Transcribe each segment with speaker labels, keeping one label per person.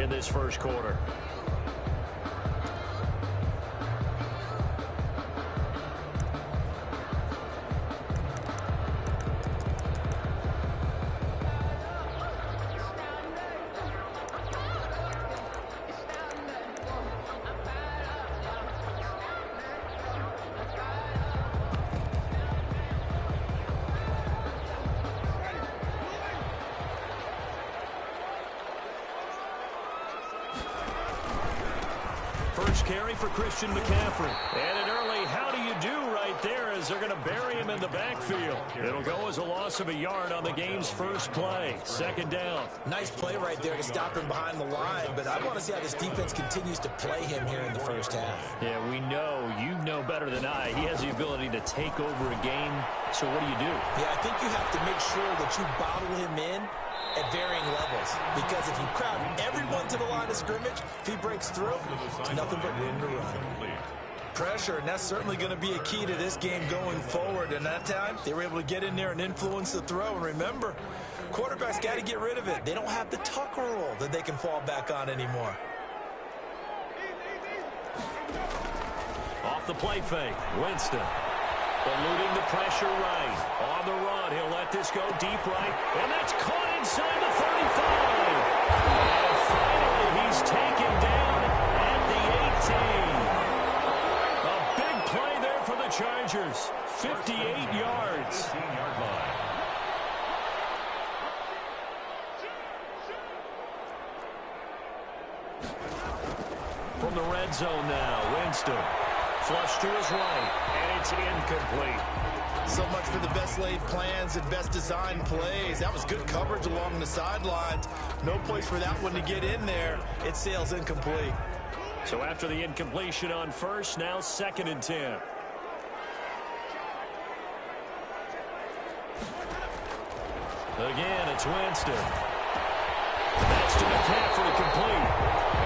Speaker 1: in this first quarter. First carry for Christian McCaffrey. And an early how do you do right there as they're going to bury him in the backfield. It'll go as a loss of a yard on the game's first play. Second down.
Speaker 2: Nice play right there to stop him behind the line, but I want to see how this defense continues to play him here in the first half.
Speaker 1: Yeah, we know, you know better than I, he has the ability to take over a game. So what do you do?
Speaker 2: Yeah, I think you have to make sure that you bottle him in at varying levels, because if you crowd everyone to the line of scrimmage, if he breaks through, it's nothing but room to run. Pressure, and that's certainly going to be a key to this game going forward. And that time, they were able to get in there and influence the throw. And remember, quarterbacks got to get rid of it. They don't have the tucker roll that they can fall back on anymore.
Speaker 1: Off the play fake, Winston. Eluding the pressure right. On the run, he'll let this go deep right. And that's caught inside the 35. And finally, he's taken down at the 18. A big play there for the Chargers. 58 yards. From the red zone now, Winston. Flush to his right, and it's incomplete.
Speaker 2: So much for the best laid plans and best designed plays. That was good coverage along the sidelines. No place for that one to get in there. It sails incomplete.
Speaker 1: So after the incompletion on first, now 2nd and 10. Again, it's Winston. That's to McCaffrey, complete.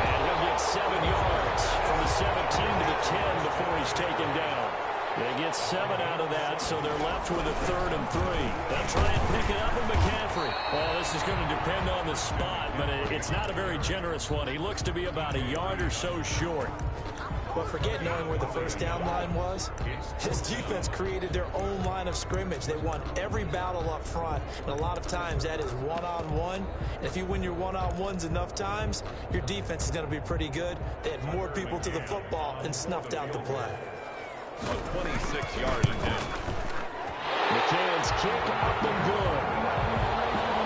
Speaker 1: And he'll get 7 yards from the 17 to the 10 before he's taken down. They get 7 out of that, so they're left with a 3rd and 3. They'll try and pick it up with McCaffrey. Well, this is going to depend on the spot, but it's not a very generous one. He looks to be about a yard or so short.
Speaker 2: But forget knowing where the first down line was. His defense created their own line of scrimmage. They won every battle up front, and a lot of times that is one-on-one. And if you win your one-on-ones enough times, your defense is going to be pretty good. They had more people to the football and snuffed out the play.
Speaker 3: A 26-yard attempt.
Speaker 1: McCann's kick up and good.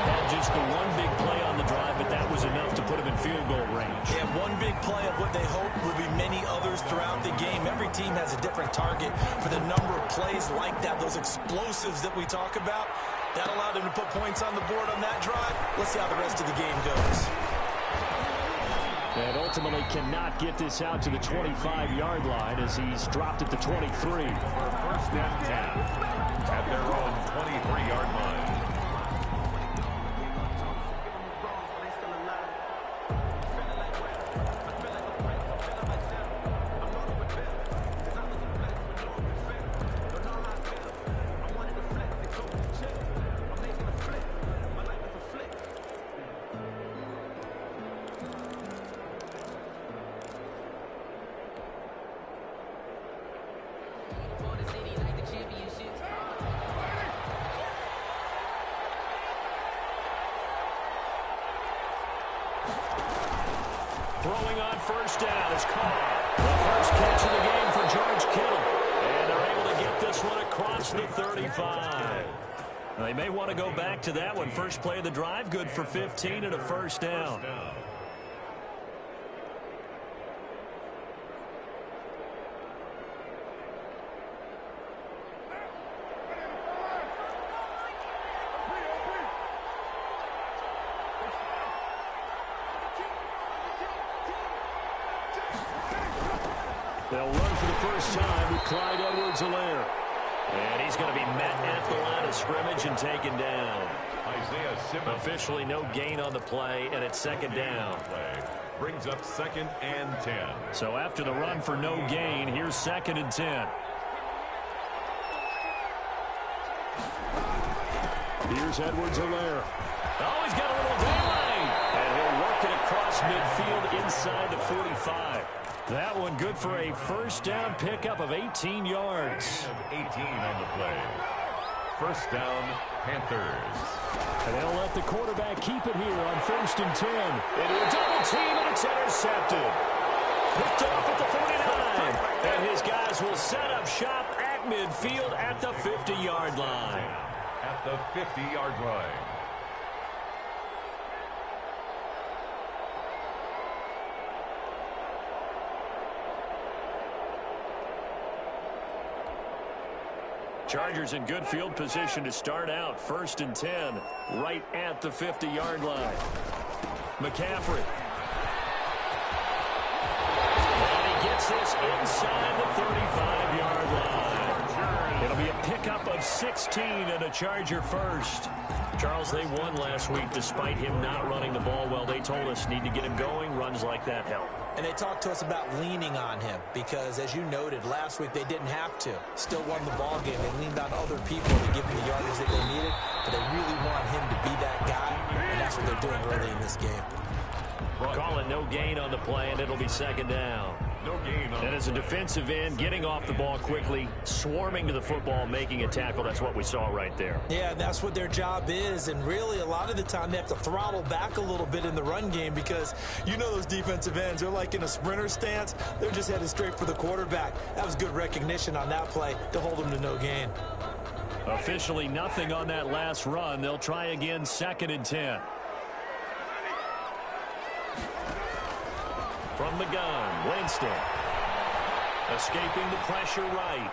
Speaker 1: Had just the one big play on the drive, but that was enough to put him in field goal range.
Speaker 2: Yeah, one big play of what they hope will be many others throughout the game. Every team has a different target for the number of plays like that, those explosives that we talk about. That allowed him to put points on the board on that drive. Let's see how the rest of the game goes.
Speaker 1: And ultimately cannot get this out to the 25-yard line as he's dropped at the 23.
Speaker 3: For a first and 10 at their own 23-yard line.
Speaker 1: Throwing on first down is Carr. The first catch of the game for George Kittle. And they're able to get this one across the 35. They may want to go back to that one. First play of the drive, good for 15 and a first down. They'll run for the first time with Clyde Edwards-Helaire. And he's going to be met at the line of scrimmage and taken down.
Speaker 3: Isaiah Simmons.
Speaker 1: Officially no gain on the play, and it's second down.
Speaker 3: Brings up 2nd and 10.
Speaker 1: So after the run for no gain, here's 2nd and 10. Here's Edwards-Helaire. Oh, he's got a little delay. And he'll work it across across midfield inside the 45. That one good for a first down pickup of 18 yards.
Speaker 3: 18 on the play. First down, Panthers.
Speaker 1: And they'll let the quarterback keep it here on 1st and 10. Into a double team, and it's intercepted. Picked off at the 49. And his guys will set up shop at midfield at the 50-yard line.
Speaker 3: At the 50-yard line.
Speaker 1: Chargers in good field position to start out. 1st and 10, right at the 50-yard line. McCaffrey. And he gets this inside the 35-yard line. It'll be a pickup of 16 and a Charger first. Charles, they won last week despite him not running the ball well. They told us need to get him going. Runs like that help.
Speaker 2: And they talked to us about leaning on him because, as you noted, last week they didn't have to. Still won the ball game. They leaned on other people to give them the yardage that they needed, but they really want him to be that guy, and that's what they're doing early in this game.
Speaker 1: Call it no gain on the play, and it'll be 2nd down.
Speaker 3: No gain on.
Speaker 1: And as a defensive end, getting off the ball quickly, swarming to the football, making a tackle, that's what we saw right there.
Speaker 2: Yeah, that's what their job is, and really a lot of the time they have to throttle back a little bit in the run game because you know those defensive ends, they're like in a sprinter stance. They're just headed straight for the quarterback. That was good recognition on that play to hold them to no gain.
Speaker 1: Officially nothing on that last run. They'll try again, 2nd and 10. From the gun, Winston. Escaping the pressure right.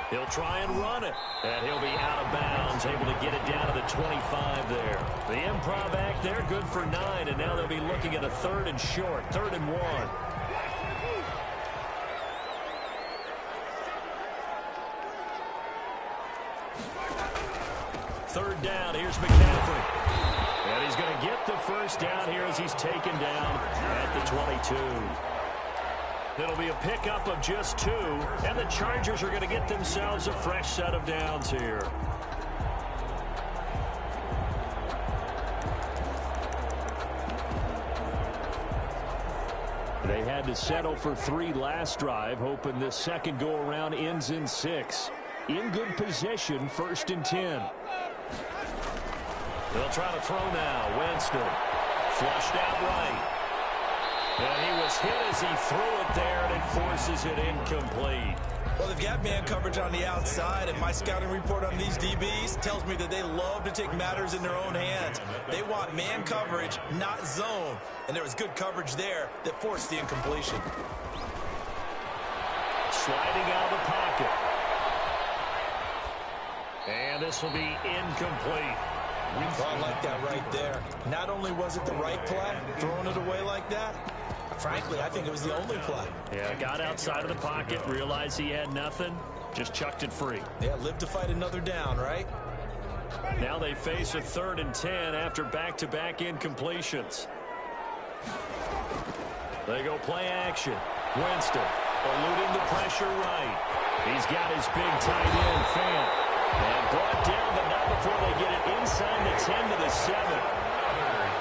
Speaker 1: He'll try and run it. And he'll be out of bounds, able to get it down to the 25 there. The improv act there, good for 9, and now they'll be looking at a 3rd and short, 3rd and 1. Third down, here's McCaffrey. And he's going to get the first down here as he's taken down at the 22. It'll be a pickup of just 2, and the Chargers are going to get themselves a fresh set of downs here. They had to settle for 3 last drive, hoping this second go-around ends in 6. In good position, 1st and 10. They'll try to throw now. Winston flushed out right. And he was hit as he threw it there, and it forces it incomplete.
Speaker 2: Well, they've got man coverage on the outside, and my scouting report on these DBs tells me that they love to take matters in their own hands. They want man coverage, not zone. And there was good coverage there that forced the incompletion.
Speaker 1: Sliding out of the pocket. And this will be incomplete.
Speaker 2: Well, I like that right there. Not only was it the right play, throwing it away like that, frankly, I think it was the only play.
Speaker 1: Yeah, got outside of the pocket, realized he had nothing, just chucked it free.
Speaker 2: Yeah, live to fight another down, right?
Speaker 1: Now they face a 3rd and 10 after back-to-back incompletions. They go play action. Winston eluding the pressure right. He's got his big tight end, Fant. And brought down, but not before they get it inside the 10 to the 7.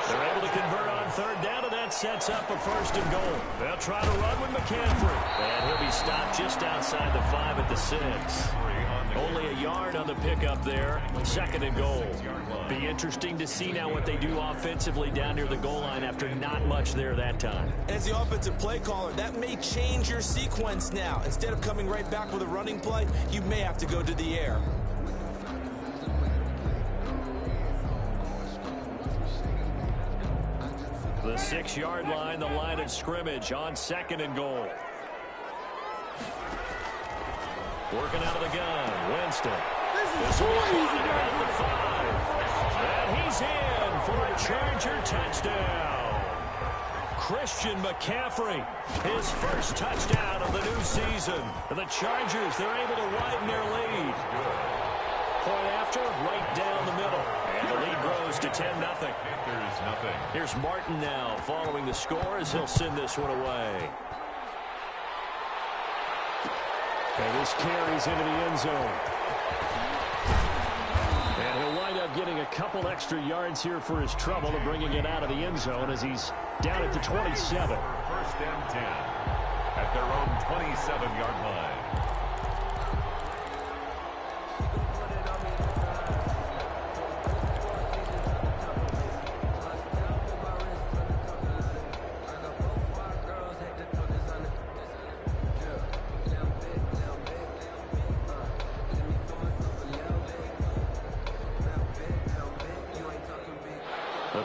Speaker 1: They're able to convert on 3rd down, and that sets up a 1st and goal. They'll try to run with McCaffrey. And he'll be stopped just outside the 5 at the 6. Only a yard on the pickup there. 2nd and goal. Be interesting to see now what they do offensively down near the goal line after not much there that time.
Speaker 2: As the offensive play caller, that may change your sequence now. Instead of coming right back with a running play, you may have to go to the air.
Speaker 1: The 6-yard line, the line of scrimmage on 2nd and goal. Working out of the gun, Winston. This will be at the 5. And he's in for a Charger touchdown. Christian McCaffrey, his first touchdown of the new season. The Chargers, they're able to widen their lead. Point after, right down the middle. And the lead grows to 10-0. Here's Martin now following the score as he'll send this one away. And this carries into the end zone. And he'll wind up up getting a couple extra yards here for his trouble and bringing it out of the end zone as he's down at the 27.
Speaker 3: First and 10 at their own 27-yard line.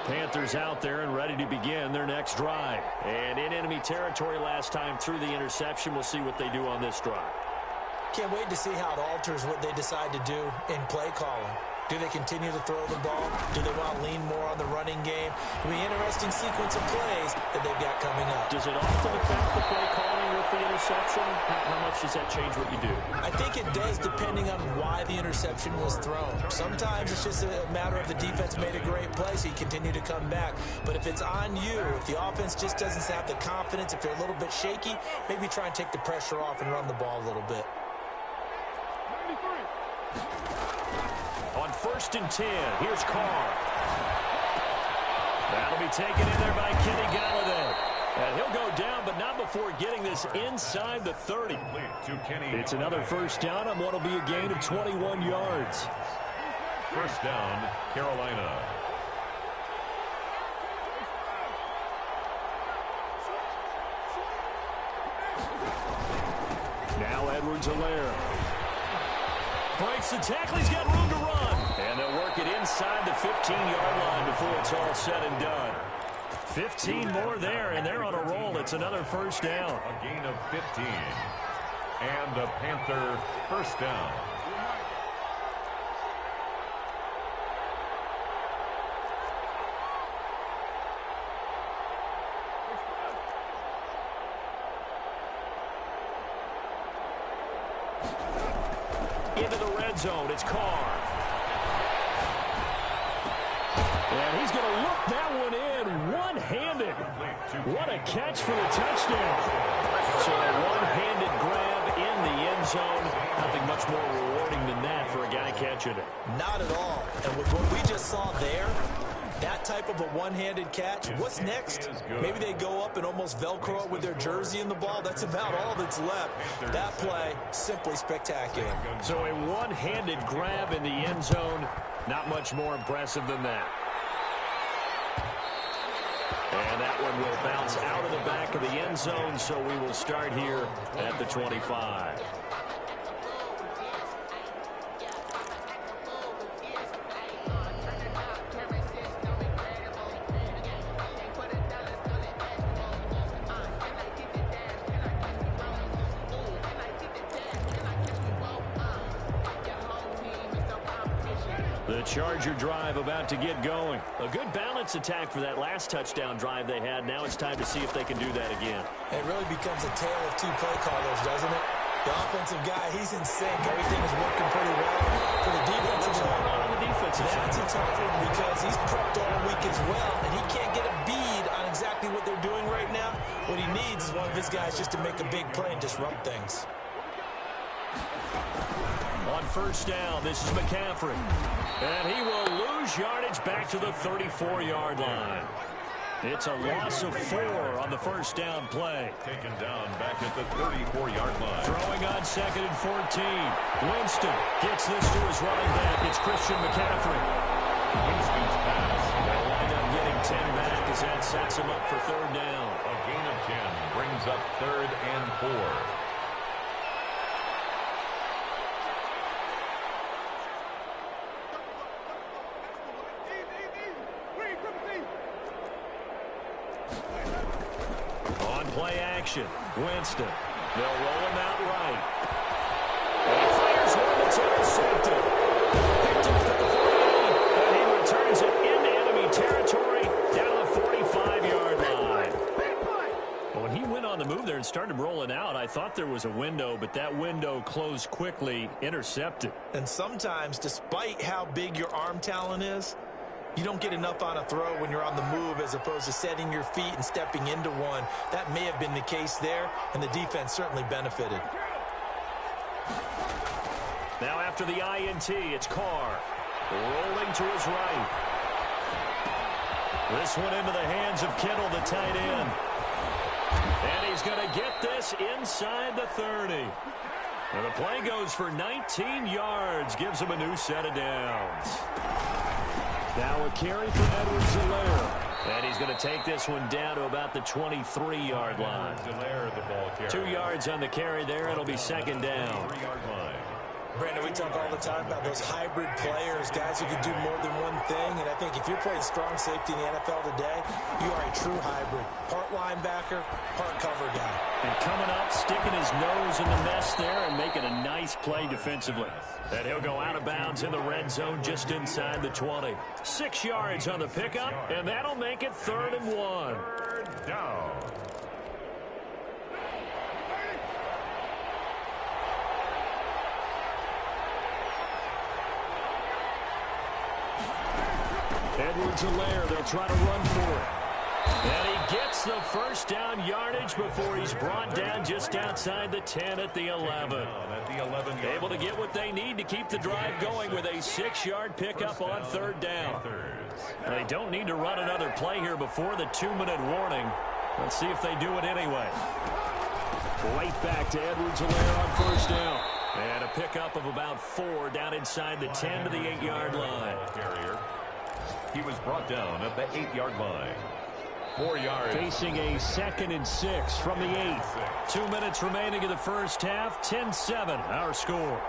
Speaker 1: Panthers out there and ready to begin their next drive. And in enemy territory last time through the interception. We'll see what they do on this drive.
Speaker 2: Can't wait to see how it alters what they decide to do in play calling. Do they continue to throw the ball? Do they want to lean more on the running game? It'll be an interesting sequence of plays that they've got coming up.
Speaker 1: Does it often affect the play calling with the interception? How much does that change what you do?
Speaker 2: I think it does depending on why the interception was thrown. Sometimes it's just a matter of the defense made a great play, so you continue to come back. But if it's on you, if the offense just doesn't have the confidence, if they're a little bit shaky, maybe try and take the pressure off and run the ball a little bit.
Speaker 1: On 1st and 10, here's Carr. That'll be taken in there by Kenny Galladay. And he'll go down, but not before getting this inside the 30. It's another first down on what will be a gain of 21 yards.
Speaker 3: First down, Carolina.
Speaker 1: Now Edwards-Helaire breaks the tackle. He's got room to run. And they'll work it inside the 15-yard line before it's all said and done. 15 more there, and they're on a roll. It's another first down.
Speaker 3: A gain of 15. And a Panther first down.
Speaker 1: Into the red zone. It's Carr. And he's going to look that one in one-handed. What a catch for the touchdown. So a one-handed grab in the end zone. Nothing much more rewarding than that for a guy catching it.
Speaker 2: Not at all. And with what we just saw there, that type of a one-handed catch, what's next? Maybe they go up and almost Velcro it with their jersey in the ball. That's about all that's left. That play, simply spectacular.
Speaker 1: So a one-handed grab in the end zone, not much more impressive than that. And that one will bounce out of the back of the end zone, so we will start here at the 25. The Charger drive about to get going. A good balance attack for that last touchdown drive they had. Now it's time to see if they can do that again.
Speaker 2: It really becomes a tale of two play callers, doesn't it? The offensive guy, he's in sync. Everything is working pretty well. For the defensive side,
Speaker 1: on the defensive side,
Speaker 2: that's a tough one because he's prepped all week as well, and he can't get a bead on exactly what they're doing right now. What he needs is one of his guys just to make a big play and disrupt things.
Speaker 1: On first down, this is McCaffrey. And he will lose yardage back to the 34-yard line. It's a loss of 4 on the first down play.
Speaker 3: Taken down back at the 34-yard line.
Speaker 1: Throwing on 2nd and 14. Winston gets this to his running back. It's Christian McCaffrey.
Speaker 3: Winston's pass.
Speaker 1: They'll wind up getting 10 back as that sets him up for third down.
Speaker 3: A gain of 10 brings up 3rd and 4.
Speaker 1: Play action. Winston. They'll roll him out right. And he fires one that's intercepted. Picked up at the 48, and he returns it into enemy territory down to the 45-yard line. When he went on the move there and started rolling out, I thought there was a window, but that window closed quickly, intercepted.
Speaker 2: And sometimes, despite how big your arm talent is, you don't get enough on a throw when you're on the move as opposed to setting your feet and stepping into one. That may have been the case there, and the defense certainly benefited.
Speaker 1: Now after the INT, it's Carr. Rolling to his right. This one into the hands of Kittle, the tight end. And he's going to get this inside the 30. And the play goes for 19 yards. Gives him a new set of downs. Now a carry for Edwards-Helaire. And he's going to take this one down to about the 23-yard line. 2 yards on the carry there. It'll be second down.
Speaker 2: Brandon, we talk all the time about those hybrid players, guys who can do more than one thing. And I think if you're playing strong safety in the NFL today, you are a true hybrid. Part linebacker, part cover guy.
Speaker 1: And coming up, sticking his nose in the mess there and making a nice play defensively. And he'll go out of bounds in the red zone just inside the 20. 6 yards on the pickup, and that'll make it 3rd and 1.
Speaker 3: Third down.
Speaker 1: Edwards-Helaire, they'll try to run for it. And he gets the first down yardage before he's brought down just outside the 10 at the 11. Able to get what they need to keep the drive going with a 6-yard pickup on 3rd down. They don't need to run another play here before the 2-minute warning. Let's see if they do it anyway. Right back to Edwards-Helaire on 1st down. And a pickup of about 4 down inside the 10 to the 8-yard line.
Speaker 3: He was brought down at the 8-yard line. 4 yards.
Speaker 1: Facing a 2nd and 6 from the 8. 2 minutes remaining in the first half. 10-7, our score.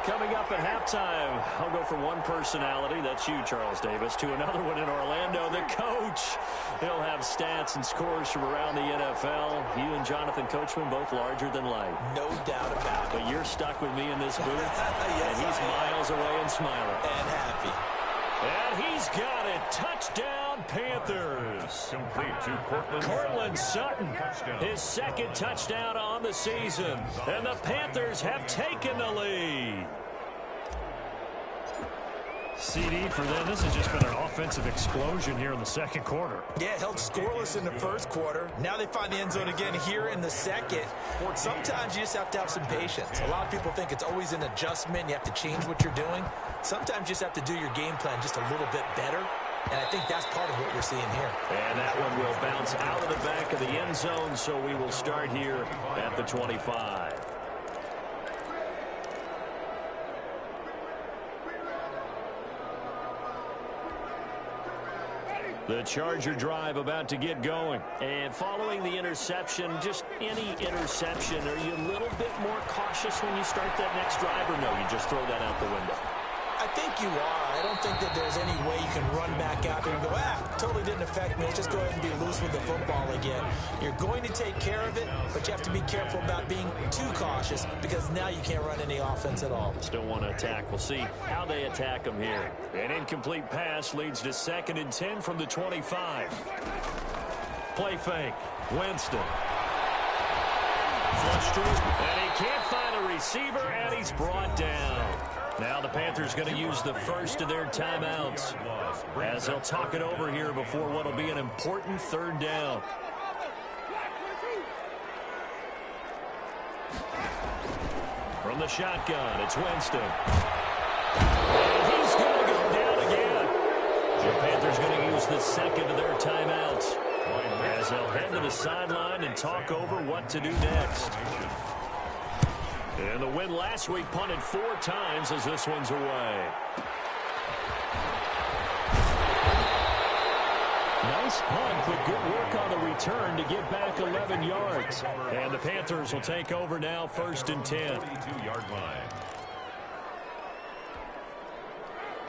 Speaker 1: Coming up at halftime, I'll go from one personality, that's you, Charles Davis, to another one in Orlando, the coach. He'll have stats and scores from around the NFL. You and Jonathan Coachman, both larger than life.
Speaker 2: No doubt about it.
Speaker 1: But you're stuck with me in this booth,
Speaker 2: Yes,
Speaker 1: and he's miles away and smiling.
Speaker 2: And happy.
Speaker 1: And he's got it. Touchdown, Panthers.
Speaker 3: Complete to
Speaker 1: Cortland Sutton, his 2nd touchdown on the season. And the Panthers have taken the lead. CD for them. This has just been an offensive explosion here in the 2nd quarter.
Speaker 2: Yeah, held scoreless in the 1st quarter. Now they find the end zone again here in the 2nd. Sometimes you just have to have some patience. A lot of people think it's always an adjustment. You have to change what you're doing. Sometimes you just have to do your game plan just a little bit better. And I think that's part of what we're seeing here.
Speaker 1: And that one will bounce out of the back of the end zone, so we will start here at the 25. The Charger drive about to get going. And following the interception, just any interception, are you a little bit more cautious when you start that next drive, or no, you just throw that out the window?
Speaker 2: I think you are. I don't think that there's any way you can run back out there and go, totally didn't affect me. Let's just go ahead and be loose with the football again. You're going to take care of it, but you have to be careful about being too cautious because now you can't run any offense at all.
Speaker 1: Still want to attack. We'll see how they attack them here. An incomplete pass leads to 2nd and 10 from the 25. Play fake. Winston. Flush to his, and he can't find a receiver, and he's brought down. Now the Panthers going to use the first of their timeouts as they'll talk it over here before what will be an important 3rd down. From the shotgun, it's Winston. And he's going to go down again. The Panthers going to use the 2nd of their timeouts as they'll head to the sideline and talk over what to do next. And the win last week punted 4 times as this one's away. Nice punt, but good work on the return to get back 11 yards. And the Panthers will take over now, 1st and 10.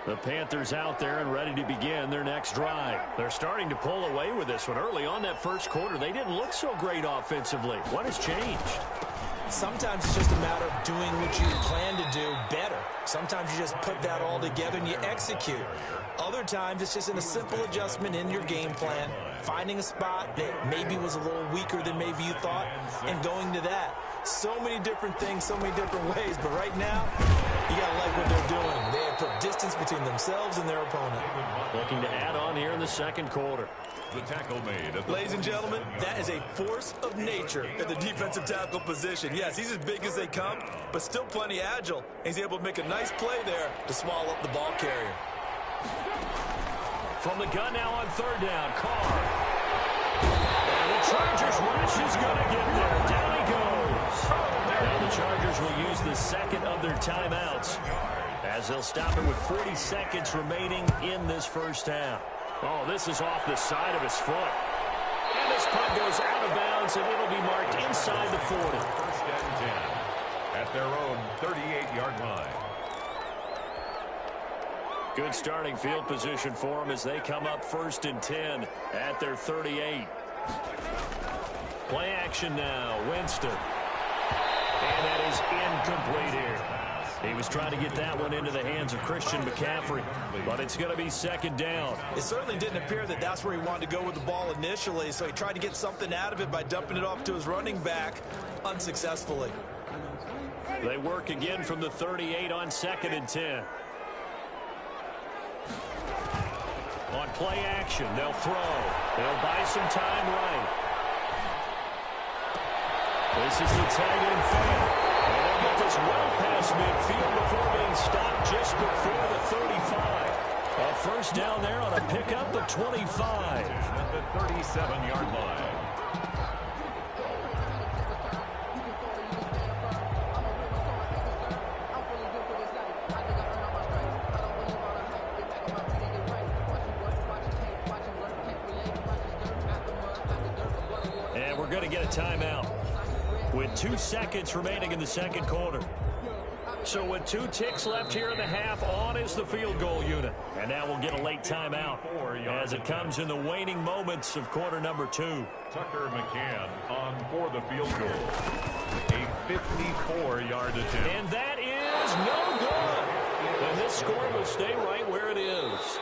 Speaker 1: The Panthers out there and ready to begin their next drive. They're starting to pull away with this one. Early on that 1st quarter, they didn't look so great offensively. What has changed?
Speaker 2: Sometimes it's just a matter of doing what you plan to do better. Sometimes you just put that all together and you execute. Other times it's just in a simple adjustment in your game plan, finding a spot that maybe was a little weaker than maybe you thought, and going to that. So many different things, so many different ways, but right now, you got to like what they're doing. They have put distance between themselves and their opponent.
Speaker 1: Looking to add on here in the second quarter.
Speaker 3: The tackle made.
Speaker 2: Ladies and gentlemen, that is a force of nature at the defensive tackle position. Yes, he's as big as they come, but still plenty agile. He's able to make a nice play there to swallow up the ball carrier.
Speaker 1: From the gun now on third down, Carr. And the Chargers rush is going to get there. Down he goes. Now the Chargers will use the second of their timeouts as they'll stop it with 40 seconds remaining in this first half. Oh, this is off the side of his foot. And this punt goes out of bounds, and it'll be marked inside the 40.
Speaker 3: First and 10 at their own 38-yard line.
Speaker 1: Good starting field position for them as they come up first and 10 at their 38. Play action now, Winston. And that is incomplete here. He was trying to get that one into the hands of Christian McCaffrey, but it's going to be second down.
Speaker 2: It certainly didn't appear that that's where he wanted to go with the ball initially, so he tried to get something out of it by dumping it off to his running back unsuccessfully.
Speaker 1: They work again from the 38 on second and 10. On play action, they'll throw. They'll buy some time right. This is the tight end fake. And they'll get this well past midfield before being stopped just before the 35. A first down there on a pickup of 25.
Speaker 3: At the 37-yard line.
Speaker 1: And we're going to get a timeout with 2 seconds remaining in the second quarter. So with 2 ticks left here in the half, on is the field goal unit. And now we'll get a late timeout as it comes in the waning moments of quarter number 2.
Speaker 3: Tucker McCann on for the field goal. A 54-yard attempt.
Speaker 1: And that is no good. And this score will stay right where it is.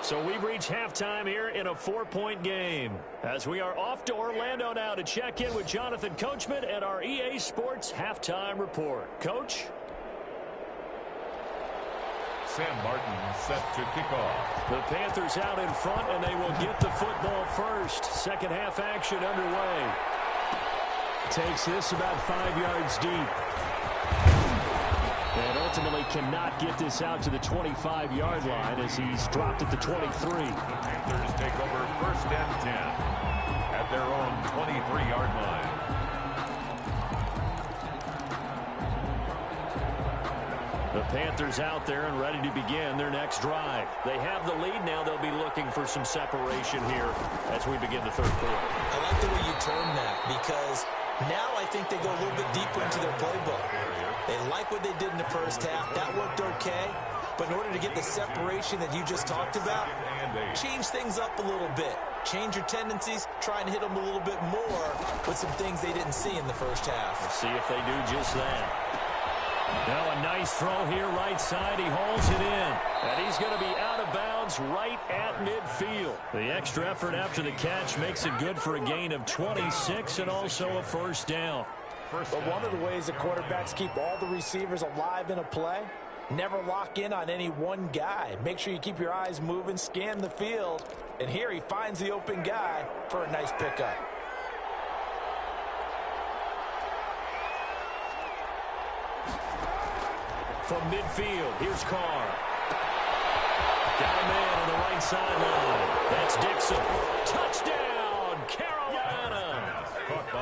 Speaker 1: So we've reached halftime here in a 4-point game as we are off to Orlando now to check in with Jonathan Coachman and our EA Sports Halftime Report. Coach?
Speaker 3: Sam Martin set to kick off.
Speaker 1: The Panthers out in front, and they will get the football first. Second half action underway. Takes this about 5 yards deep. And ultimately cannot get this out to the 25-yard line as he's dropped at the 23.
Speaker 3: The Panthers take over first and 10 at their own 23-yard line.
Speaker 1: The Panthers out there and ready to begin their next drive. They have the lead now. They'll be looking for some separation here as we begin the third quarter.
Speaker 2: I like the way you term that because now I think they go a little bit deeper into their playbook. They like what they did in the first half. That worked okay. But in order to get the separation that you just talked about, change things up a little bit. Change your tendencies. Try and hit them a little bit more with some things they didn't see in the first half.
Speaker 1: We'll see if they do just that. Now a nice throw here right side. He hauls it in. And he's going to be out of bounds right at midfield. The extra effort after the catch makes it good for a gain of 26 and also a first down.
Speaker 2: But one of the ways the quarterbacks keep all the receivers alive in a play, never lock in on any one guy. Make sure you keep your eyes moving, scan the field. And here he finds the open guy for a nice pickup.
Speaker 1: From midfield, here's Carr. Got a man on the right sideline. That's Dixon. Touchdown, Carolina.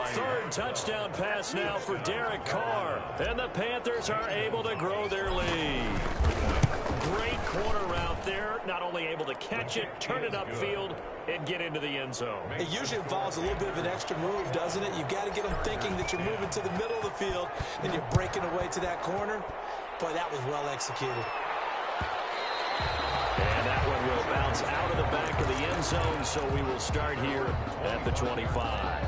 Speaker 1: Third touchdown pass now for Derek Carr. And the Panthers are able to grow their lead. Great corner route there. Not only able to catch it, turn it upfield, and get into the end zone.
Speaker 2: It usually involves a little bit of an extra move, doesn't it? You've got to get them thinking that you're moving to the middle of the field and you're breaking away to that corner. Boy, that was well executed.
Speaker 1: And that one will bounce out of the back of the end zone, so we will start here at the 25.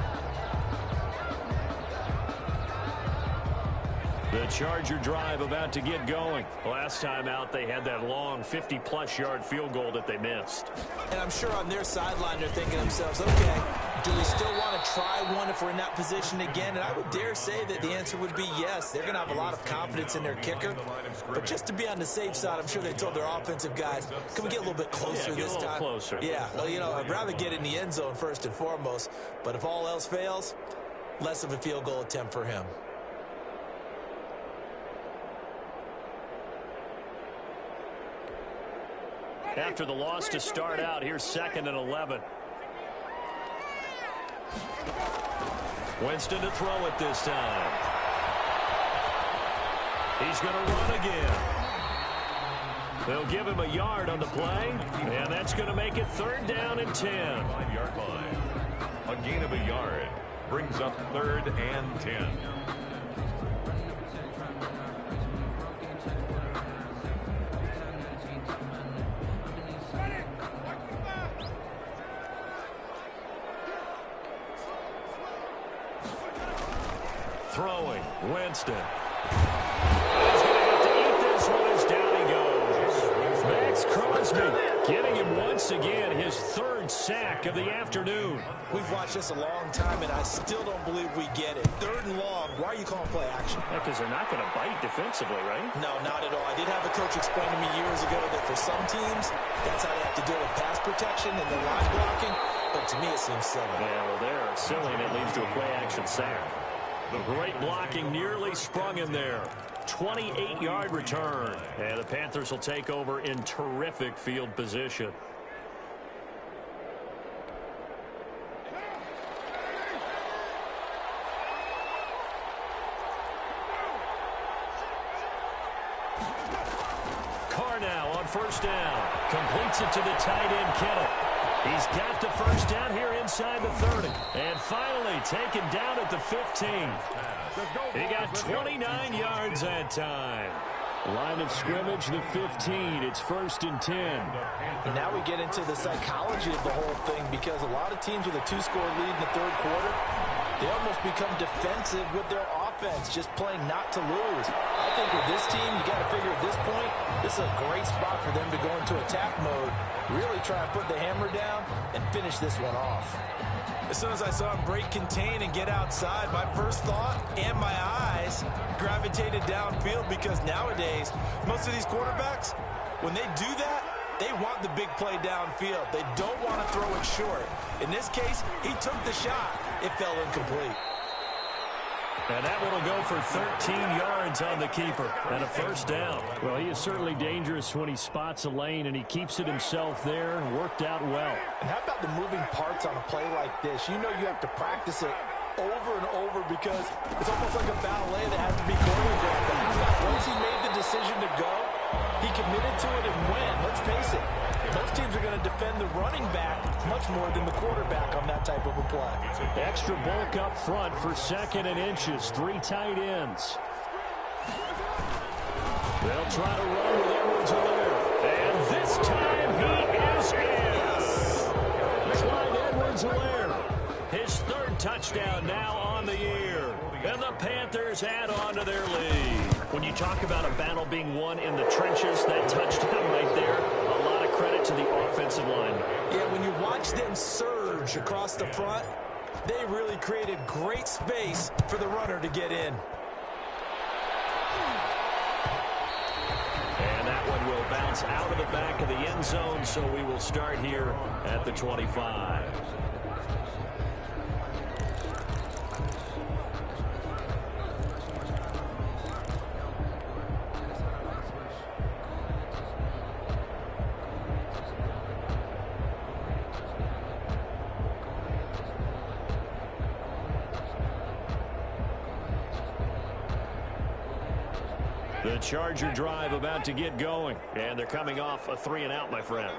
Speaker 1: The Charger drive about to get going. Last time out, they had that long 50-plus yard field goal that they missed.
Speaker 2: And I'm sure on their sideline, they're thinking to themselves, okay, do we still want to try one if we're in that position again? And I would dare say that the answer would be yes. They're going to have a lot of confidence in their kicker. But just to be on the safe side, I'm sure they told their offensive guys, can we get a little bit closer this time?
Speaker 1: Closer.
Speaker 2: Yeah, well, you know, I'd rather get in the end zone first and foremost. But if all else fails, less of a field goal attempt for him.
Speaker 1: After the loss to start out, here's 2nd and 11. Winston to throw it this time. He's going to run again. They'll give him a yard on the play, and that's going to make it 3rd down and 10.
Speaker 3: 5-yard line. A gain of a yard brings up 3rd and 10.
Speaker 1: Throwing, Winston. He's going to have to eat this one as down he goes. Max Crosby getting him once again his 3rd sack of the afternoon.
Speaker 2: We've watched this a long time, and I still don't believe we get it. 3rd and long. Why are you calling play action?
Speaker 1: Because they're not going to bite defensively, right?
Speaker 2: No, not at all. I did have a coach explain to me years ago that for some teams, that's how they have to deal with pass protection and the line blocking. But to me, it seems silly.
Speaker 1: Yeah, well, they're silly, and it leads to a play action sack. The great blocking nearly sprung him there. 28-yard return. And the Panthers will take over in terrific field position. Carr now on 1st down. Completes it to the tight end, Kittle. He's got the 1st down here inside the 30. And finally taken down at the 15. He got 29 yards that time. Line of scrimmage, the 15. It's 1st and 10.
Speaker 2: And now we get into the psychology of the whole thing, because a lot of teams with a 2-score lead in the 3rd quarter, they almost become defensive with their offense, just playing not to lose. I think with this team, you got to figure at this point, this is a great spot for them to go into attack mode, really try to put the hammer down and finish this one off. As soon as I saw him break contain and get outside, my first thought and my eyes gravitated downfield, because nowadays, most of these quarterbacks, when they do that, they want the big play downfield. They don't want to throw it short. In this case, he took the shot. It fell incomplete.
Speaker 1: And that one will go for 13 yards on the keeper and a 1st down. Well, he is certainly dangerous when he spots a lane, and he keeps it himself there and worked out well.
Speaker 2: And how about the moving parts on a play like this? You know you have to practice it over and over, because it's almost like a ballet that has to be choreographed. Once he made the decision to go, he committed to it and went. Let's face it, most teams are going to defend the running back much more than the quarterback on that type of a play.
Speaker 1: Extra bulk up front for 2nd and inches. 3 tight ends. They'll try to run with Edwards-Helaire. And this time he is in. Clyde Edwards-Helaire. His 3rd touchdown now on the year. And the Panthers add on to their lead. When you talk about a battle being won in the trenches, that touchdown right there, a lot of credit to the offensive line.
Speaker 2: Yeah, when you watch them surge across the front, they really created great space for the runner to get in.
Speaker 1: And that one will bounce out of the back of the end zone, so we will start here at the 25. The Charger drive about to get going, and they're coming off a 3-and-out, my friend.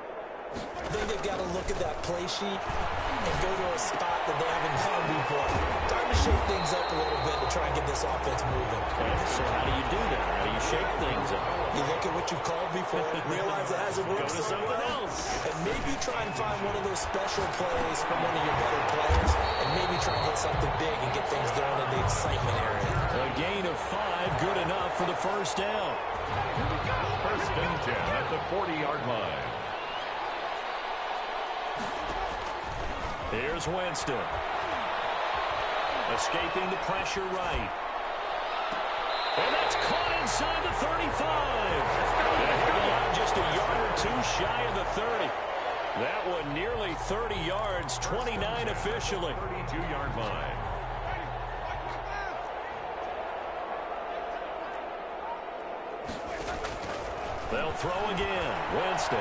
Speaker 2: I think they've got to look at that play sheet and go to a spot that they haven't done before. Time to shake things up a little bit to try and get this offense moving.
Speaker 1: So how do you do that? How do you shake things up?
Speaker 2: You look at what you've called before, realize it hasn't worked
Speaker 1: Go to something else.
Speaker 2: and maybe try and find one of those special plays from one of your better players and maybe try and hit something big and get things going in the excitement area.
Speaker 1: A gain of 5, good enough for the first down.
Speaker 3: First and 10 at the 40-yard line.
Speaker 1: Here's Winston. Escaping the pressure right. And that's caught inside the 35. And he'll be out just a yard or two shy of the 30. That one nearly 30 yards, 29 officially.
Speaker 3: 32-yard line.
Speaker 1: They'll throw again. Winston.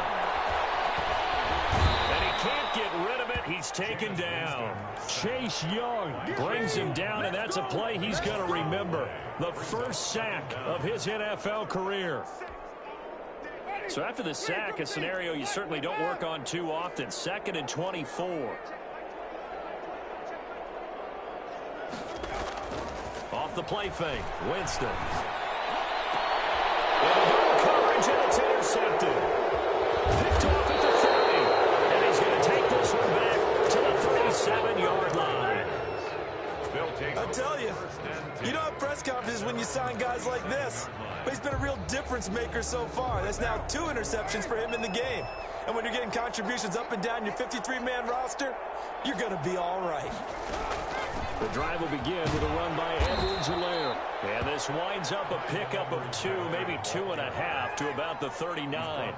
Speaker 1: And he can't get rid of it. He's taken down. Chase Young brings him down, and that's a play he's going to remember. The first sack of his NFL career. So after the sack, a scenario you certainly don't work on too often. 2nd and 24. Off the play fake, Winston. Coverage, and it's intercepted. Picked off at the 30. And he's going to take this one back to the 37-yard line.
Speaker 2: I tell you, you don't have press conferences when you sign guys like this. But he's been a real difference maker so far. That's now 2 interceptions for him in the game. And when you're getting contributions up and down your 53-man roster, you're going to be all right.
Speaker 1: The drive will begin with a run by Edwards-Helaire. And this winds up a pickup of 2, maybe 2.5 to about the 39.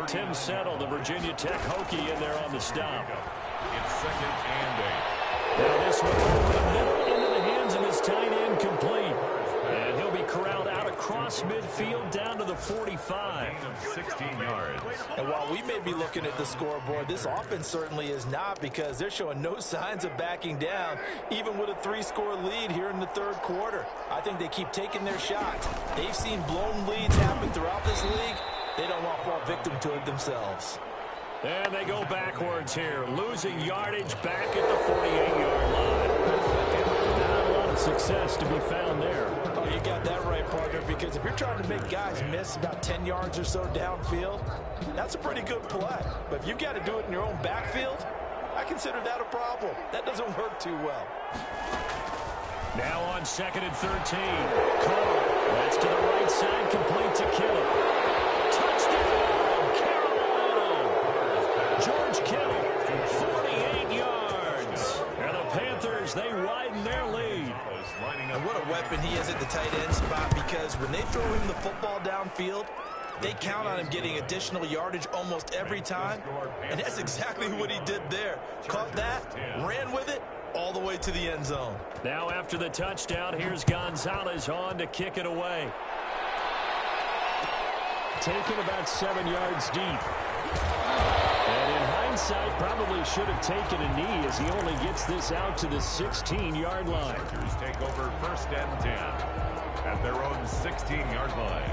Speaker 1: Tim Settle, the Virginia Tech Hokie, in there on the stop.
Speaker 3: It's 2nd and 8.
Speaker 1: Now this one over the middle into the hands of his tight end, complete. And he'll be corralled out across midfield down to the 45.
Speaker 3: 16 yards.
Speaker 2: And while we may be looking at the scoreboard, this offense certainly is not, because they're showing no signs of backing down, even with a 3-score lead here in the 3rd quarter. I think they keep taking their shots. They've seen blown leads happen throughout this league. They don't want to fall victim to it themselves.
Speaker 1: And they go backwards here, losing yardage back at the 48-yard line. Not a lot of success to be found there.
Speaker 2: Oh, you got that right, partner, because if you're trying to make guys miss about 10 yards or so downfield, that's a pretty good play. But if you've got to do it in your own backfield, I consider that a problem. That doesn't work too well.
Speaker 1: Now on 2nd and 13. Carr, that's to the right side, complete to Kittle. Touchdown, Carolina! George Kittle, 48 yards. And the Panthers, they widen their lead.
Speaker 2: And what a weapon he is at the tight end spot, because when they throw him the football downfield, they count on him getting additional yardage almost every time. And that's exactly what he did there. Caught that, ran with it, all the way to the end zone.
Speaker 1: Now after the touchdown, here's Gonzalez on to kick it away. Taken about 7 yards deep. And in hindsight, probably should have taken a knee, as he only gets this out to the 16-yard line.
Speaker 3: Chargers take over 1st and 10 at their own 16-yard line.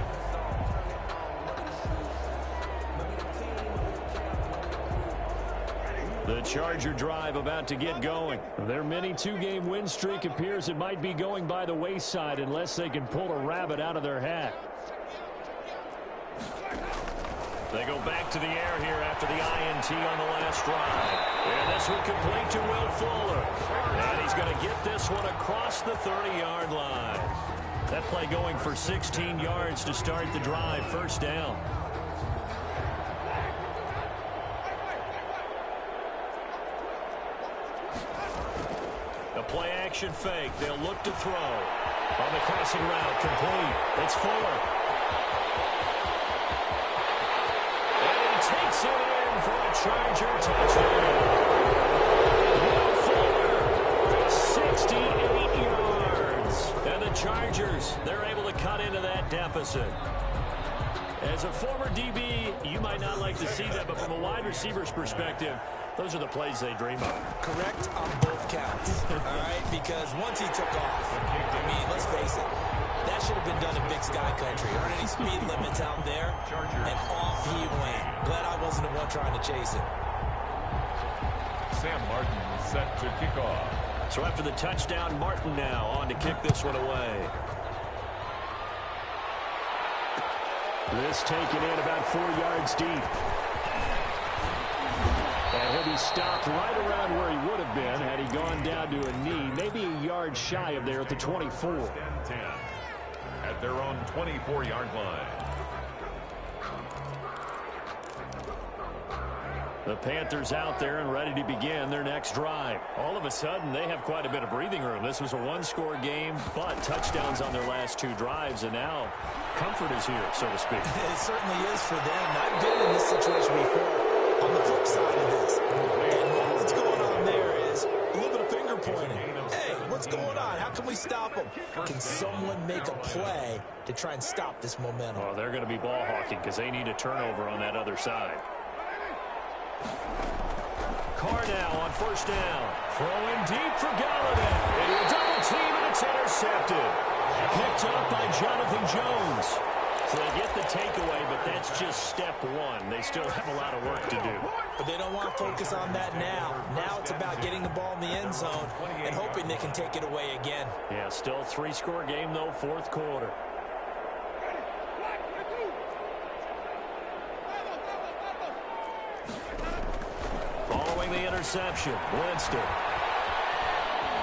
Speaker 1: The Charger drive about to get going. Their mini 2-game win streak appears it might be going by the wayside unless they can pull a rabbit out of their hat. They go back to the air here after the INT on the last drive. And this one complete to Will Fuller. And he's going to get this one across the 30-yard line. That play going for 16 yards to start the drive. First down. A play action fake. They'll look to throw. On the crossing route, complete. It's Fuller. Takes it in for a Charger touchdown. Will Fuller, 68 yards. And the Chargers, they're able to cut into that deficit. As a former DB, you might not like to see that, but from a wide receiver's perspective, those are the plays they dream of.
Speaker 2: Correct on both counts, all right? Because once he took off, I mean, let's face it, that should have been done in Big Sky Country. There aren't any speed limits out there, and off he went. Glad I wasn't the one trying to chase it.
Speaker 3: Sam Martin set to kick off.
Speaker 1: So after the touchdown, Martin now on to kick this one away. This taken in about 4 yards deep. And he'll be stopped right around where he would have been had he gone down to a knee, maybe a yard shy of there at the 24.
Speaker 3: 10 at their own 24-yard line.
Speaker 1: The Panthers out there and ready to begin their next drive. All of a sudden, they have quite a bit of breathing room. This was a one-score game, but touchdowns on their last 2 drives, and now comfort is here, so to speak.
Speaker 2: It certainly is for them. I've been in this situation before. On the flip side of this, and all that's going on there is a little bit of finger pointing. Hey, what's going on? How can we stop them? Can someone make a play to try and stop this momentum?
Speaker 1: Well, they're going to be ball hawking because they need a turnover on that other side. Carr now on first down. Throwing deep for Galladay. Into a double team, and it's intercepted. Picked up by Jonathan Jones. So they get the takeaway, but that's just step one. They still have a lot of work to do.
Speaker 2: But they don't want to focus on that now. Now it's about getting the ball in the end zone and hoping they can take it away again.
Speaker 1: Yeah, still 3-score game, though, 4th quarter. Following the interception, Winston.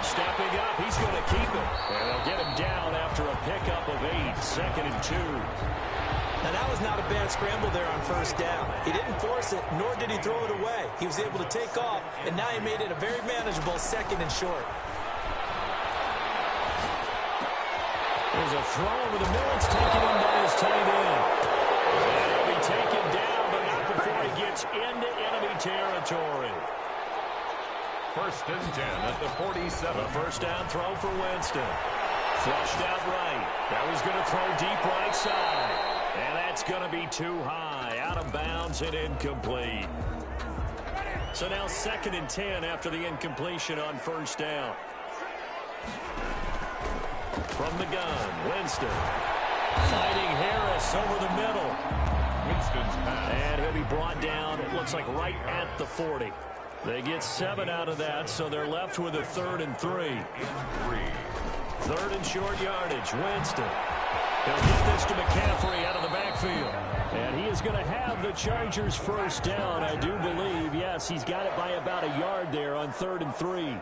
Speaker 1: Stepping up, he's going to keep it. And they'll get him down after a pickup of 8, 2nd and 2.
Speaker 2: Now, that was not a bad scramble there on first down. He didn't force it, nor did he throw it away. He was able to take off, and now he made it a very manageable 2nd and short.
Speaker 1: There's a throw over the middle. It's taken in by his tight end. And he'll be taken down, but not before he gets into enemy territory.
Speaker 3: 1st and 10 at the 47.
Speaker 1: The first down throw for Winston. Flushed out right. Now he's going to throw deep right side. And that's going to be too high. Out of bounds and incomplete. So now 2nd and 10 after the incompletion on first down. From the gun, Winston. Fighting Harris over the middle.
Speaker 3: Winston's pass.
Speaker 1: And he'll be brought down, it looks like right at the 40. They get 7 out of that, so they're left with a 3rd and 3. 3rd and short yardage, Winston. He'll get this to McCaffrey out of the backfield. And he is going to have the Chargers first down, I do believe. Yes, he's got it by about a yard there on 3rd and 3.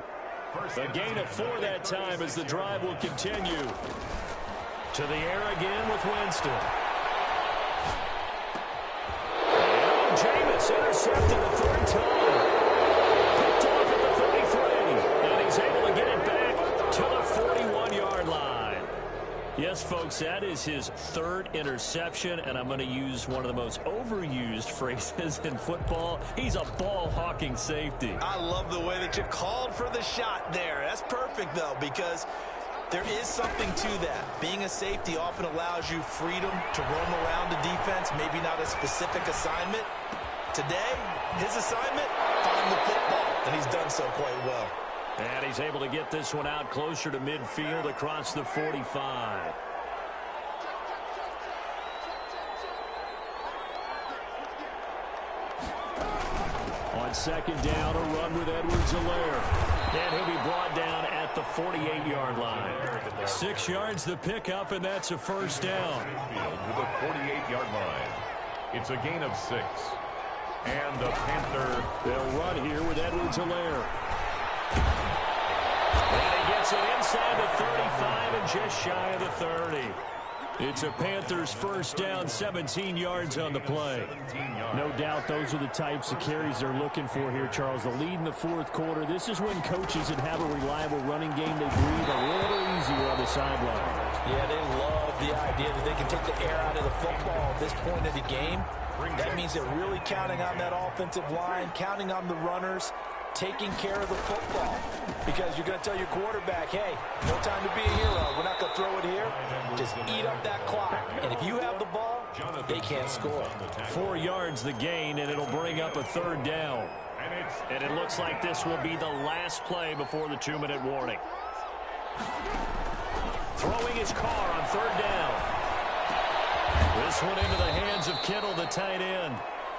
Speaker 1: A gain of 4 that time as the drive will continue. To the air again with Winston. And Jameis intercepted the 3rd time. Picked off at the 33. And he's able to get it back to the 41-yard line. Yes, folks, that is his 3rd interception, and I'm going to use one of the most overused phrases in football. He's a ball-hawking safety.
Speaker 2: I love the way that you called for the shot there. That's perfect, though, because there is something to that. Being a safety often allows you freedom to roam around the defense, maybe not a specific assignment. Today, his assignment, find the football, and he's done so quite well.
Speaker 1: And he's able to get this one out closer to midfield across the 45. On 2nd down, a run with Edwards-Helaire. And he'll be brought down at the 48-yard line. 6 yards the pickup, and that's a first down.
Speaker 3: To the 48-yard line. It's a gain of 6. And the Panther.
Speaker 1: They'll run here with Edwards-Helaire. And he gets it inside the 35 and just shy of the 30. It's a Panthers first down, 17 yards on the play. No doubt those are the types of carries they're looking for here, Charles. The lead in the 4th quarter. This is when coaches that have a reliable running game, they breathe a little easier on the sideline.
Speaker 2: Yeah, they love the idea that they can take the air out of the football at this point of the game. That means they're really counting on that offensive line, counting on the runners, taking care of the football. Because you're going to tell your quarterback, hey, no time to be a hero. We're not going to throw it here. Just eat up that clock. And if you have the ball, they can't score.
Speaker 1: 4 yards the gain, and it'll bring up a 3rd down. And it looks like this will be the last play before the 2-minute warning. Throwing his Carr on 3rd down. This one into the hands of Kittle, the tight end.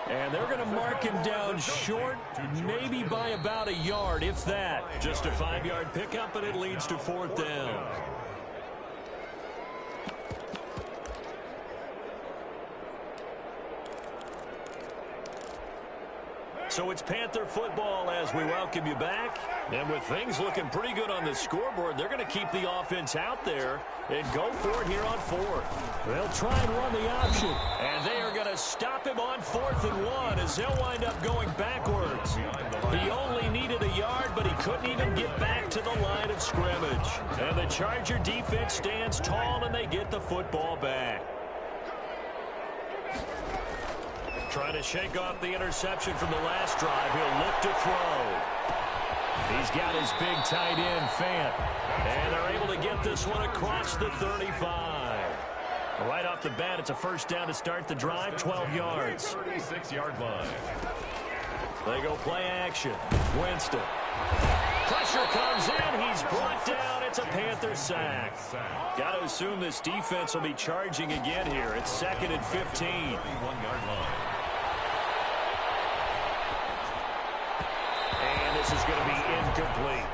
Speaker 1: And they're going to mark him down short, maybe by about a yard, if that. Just a 5-yard pickup, and it leads to 4th down. So it's Panther football as we welcome you back. And with things looking pretty good on the scoreboard, they're going to keep the offense out there and go for it here on fourth. They'll try and run the option. And they are going to stop him on 4th and 1 as they'll wind up going backwards. He only needed a yard, but he couldn't even get back to the line of scrimmage. And the Charger defense stands tall, and they get the football back. Trying to shake off the interception from the last drive. He'll look to throw. He's got his big tight end, Fant. And they're able to get this one across the 35. Right off the bat, it's a first down to start the drive, 12 yards.
Speaker 3: 36-yard line.
Speaker 1: They go play action. Winston. Pressure comes in. He's brought down. It's a Panther sack. Got to assume this defense will be charging again here. It's 2nd and 15.
Speaker 3: 1-yard line.
Speaker 1: And this is going to be incomplete.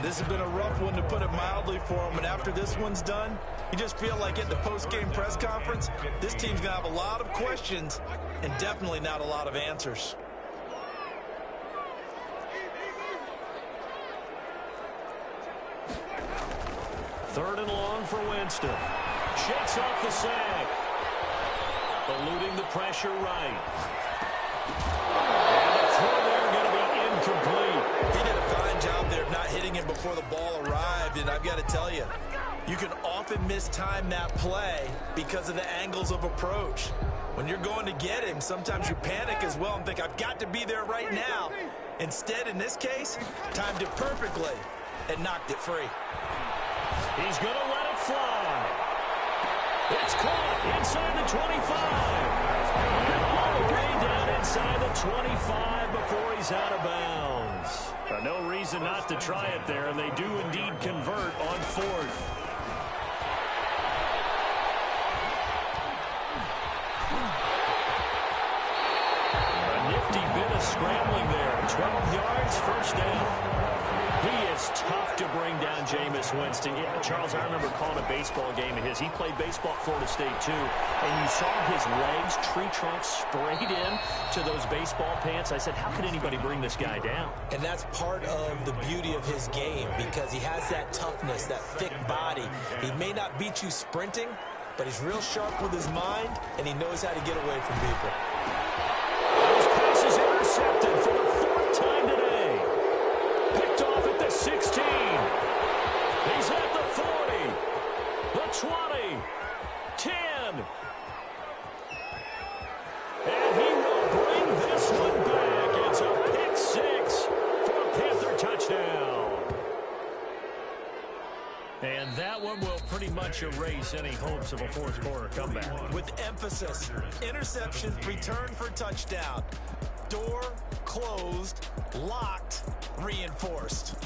Speaker 2: This has been a rough one, to put it mildly, for him. And after this one's done, you just feel like at the post-game press conference, this team's going to have a lot of questions and definitely not a lot of answers.
Speaker 1: Third and long for Winston. Shakes off the sack. Eluding the pressure right. And the throw there going to be incomplete.
Speaker 2: He did a fine job there of not hitting him before the ball arrived, and I've got to tell you, you can often mistime that play because of the angles of approach. When you're going to get him, sometimes you panic as well and think, I've got to be there right now. Instead, in this case, timed it perfectly and knocked it free.
Speaker 1: He's going to let it fly. It's caught inside the 25. All the way down inside the 25 before he's out of bounds. No reason not to try it there, and they do indeed convert on 4th. A nifty bit of scrambling there. 12 yards, first down. He is tough to bring down, Jameis Winston. Yeah, Charles, I remember calling a baseball game of his. He played baseball at Florida State, too. And you saw his legs, tree trunks sprayed in to those baseball pants. I said, how could anybody bring this guy down?
Speaker 2: And that's part of the beauty of his game, because he has that toughness, that thick body. He may not beat you sprinting, but he's real sharp with his mind, and he knows how to get away from people.
Speaker 1: His pass is intercepted for the 4th time today. Picked off at the 16. He's at the 40. The 20. 10. And he will bring this one back. It's a pick 6 for a Panther touchdown. And that one will pretty much erase any hopes of a fourth quarter comeback.
Speaker 2: With emphasis, interception, return for touchdown. Door closed, locked, reinforced.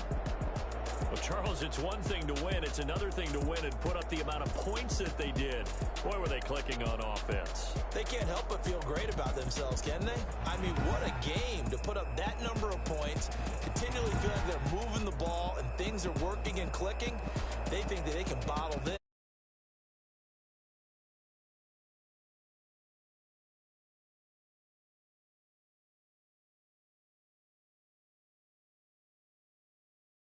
Speaker 1: Well, Charles, it's one thing to win. It's another thing to win and put up the amount of points that they did. Boy, were they clicking on offense.
Speaker 2: They can't help but feel great about themselves, can they? I mean, what a game to put up that number of points, continually feel like they're moving the ball and things are working and clicking. They think that they can bottle this